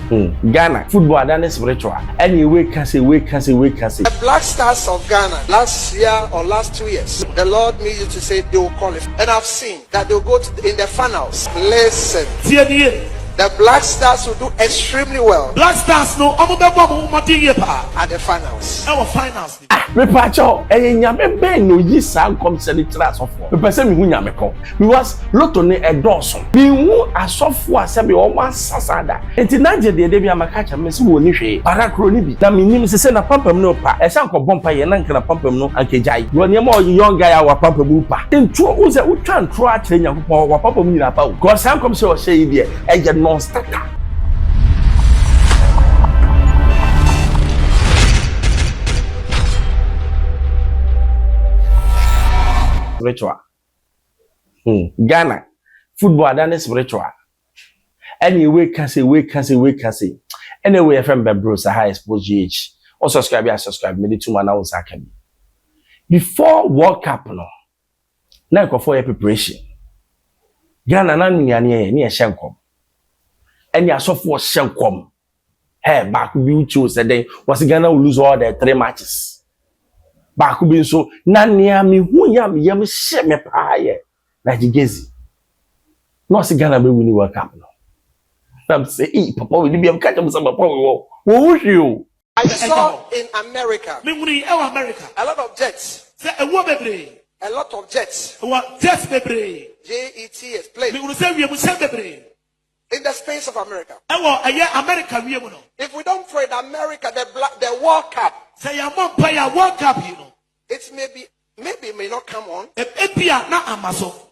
Ghana football that is spiritual. Anyway, can say. The Black Stars of Ghana last year or last 2 years, the Lord made you to say they will qualify, and I've seen that they'll go in the finals. Listen. The Black Stars will do extremely well. Black Stars no at the finals. Our finals. Me pacho nyame ben no yi san kom se literal asofo. Me pese me hu nyame ko. Because loto ne edoso. Me hu asofo ase be o ma sasada. Enti na je de bia maka cha me se wo ni hwe. Parakro ni bi. Na me nim se na pampam no pa. E san ko bompa ye na nkra pampam no ankejai. Wo ne ma o young guy wa pampam pa. Entu o se utwa ntro a kire nyakopon wa pampam ni na pa. Go san kom se o se yi de e je non starter. Spiritual. Ghana football that is spiritual. Anyway, can say. Anyway, FM Bebro Sahara Expose GH. Or subscribe, me to my now Sakami. Before World Cup, no. Now for your preparation. Ghana near Shankom. And ya so for Shankom. Hey, back we chose that day was Ghana will lose all their 3 matches. Back be so nania mi hu yam she me paaye na jigezi no se Ghana be win World Cup no am say papa we be am catch am some papa wo hwe. I saw in America me wuni America a lot of jets, say ewo bebre, a lot of jets, jets bebre, JETS plane me wuni say we am say bebre in the space of America. America we am no. If we don't pray that America the World Cup, say ya mon pay a World Cup, you know. It maybe it may not come on,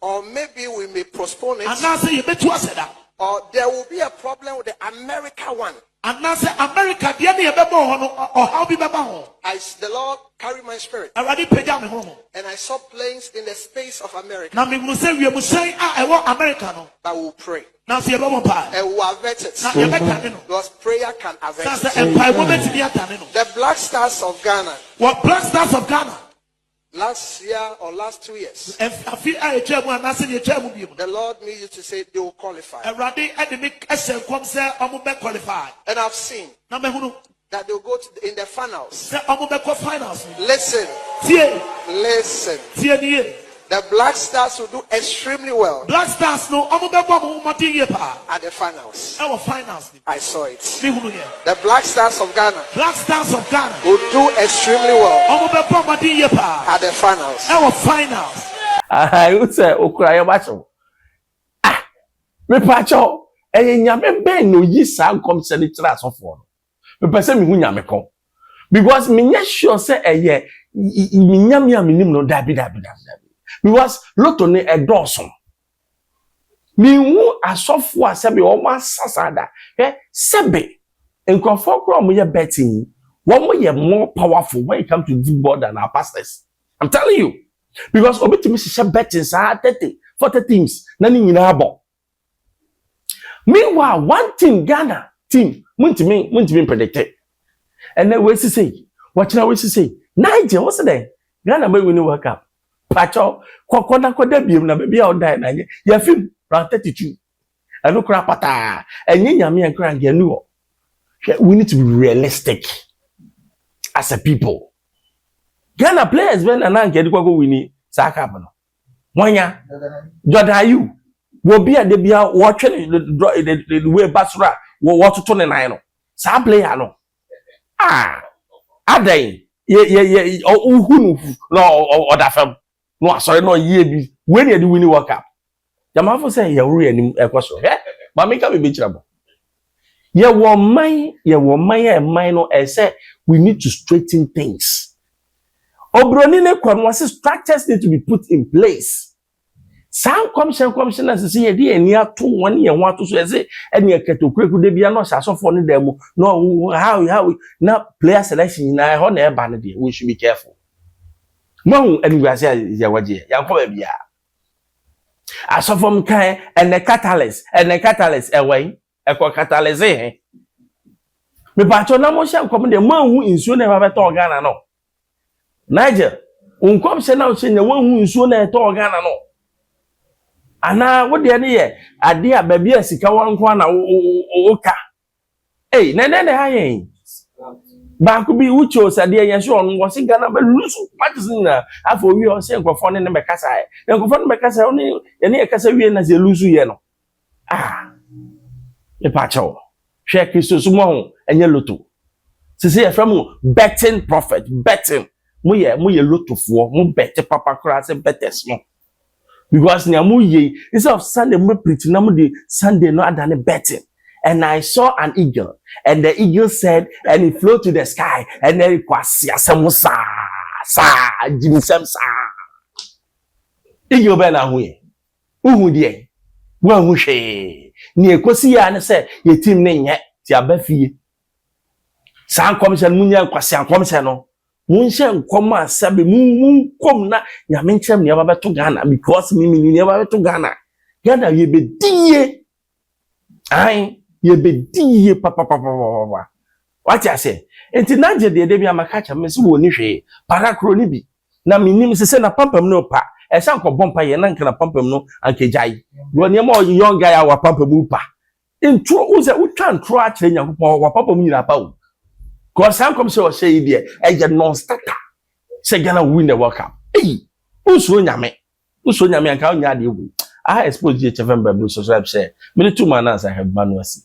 or maybe we may postpone it, or there will be a problem with the America one. And I say America, The Lord carried my spirit, and I saw planes in the space of America. Now we will say America that will pray. Now see And will avert it. Because prayer can avert it. The Black Stars of Ghana. What Black Stars of Ghana? Last year or last 2 years, the Lord made you to say they will qualify. And I've seen that they'll go in the finals. Listen. The Black Stars will do extremely well. Black Stars no at the finals. Our finals. I saw it. The Black Stars of Ghana. Black Stars of Ghana will do extremely well at the finals. Our finals. I would say okura yo bacho. Me pacho nyame ben no yi san kom se literal asofo. Me pese me hu nyame kon. Because me nya sure say me nyame aminim no dabi. Because loto ne edoson. Mi wu asofo asebe o ma sasada. Sebe enkrofo kro mo ye betting. One more more powerful when it comes to football than our pastors. I'm telling you. Because obetimi se betting sa 30, 40 teams na ni nyina abo. Meanwhile, one team Ghana team muntimi predict. And then we say, what now we say? Niger, what's the Ghana may win World Cup. Pacho, kwakona biem na baby out die na ye film round 32. And look rapata. And nyame and crank you. We need to be realistic as a people. Ghana players when and get go winning Saka no. Wanya Jordan you will be at the bia watching the way Basra what to 29 no. Sa player no. Adai ye who no or that fam. No, sorry, no ye be when you do winning World Cup. Jamafo say ye wuri anim ekoso. But make am be trouble. Ye wo man no say we need to straighten things. Obroni ne kwam structures need to be put in place. Some commissioners say ye dey eni ato won ye ho ato so say eni eketokreku de bia no sasofo ne dem no how na player selection na ho na e ba ne de we should be careful. Mo aniguase ya waje ya ko bia asofom kan and the catalyst away e ko catalyst me ba cho na mo sha kom de mo hu insuo na ba beto Ghana no Niger unkom se na o se nya wo hu insuo na eto Ghana no ana wo de ne ye ade a ba bia sika won ko na oka Hey, nene hayen. Baako bi ucho sade yen so on wo se Ghana be lusu matches na afọ wi o se nkofo ne me kasa e. Nkofo ne me kasa oni ene e kasa wi na se lusu ye no. E pa chawo. Hwe Kristo so mo ho enye loto. Se se efram betting prophet, betting. Mo ye lotofo, mo bet papa kra se betters no. Because na mo ye instead of Sunday mo preach na mo the Sunday no adane betting. And I saw an eagle, and the eagle said, and it flew to the sky, and then it was sa jimisem sa. Eagle be na huye. Uhu die. Wa hu hwe. Ni ekosi ya ne se ye tim ne nye ti abafie. San komse munya kwase komse no. Munhye nkom asabe munkom na nyame nkyem ne aba beto Ghana because me ne aba beto Ghana. Ghana ye bedie. Ai ye bedie papa. What I say? Enti naje de bia makacha me se woni hwe parakro ni bi. Na minim se na pampam no pa. E san ko bompa ye na nka na pampam no ankejai. Wo ne ma young guy wa pampam pa. Intro uze utwa ntro a kire Nyankopon wa pampam nyina pa wo. Cause some come so say there, a non-starter. Say Ghana win the World Cup. Hey, who's nyame and count yadi. I expose GHFM by Blue subscribe say. Many 2 man I have manuasi.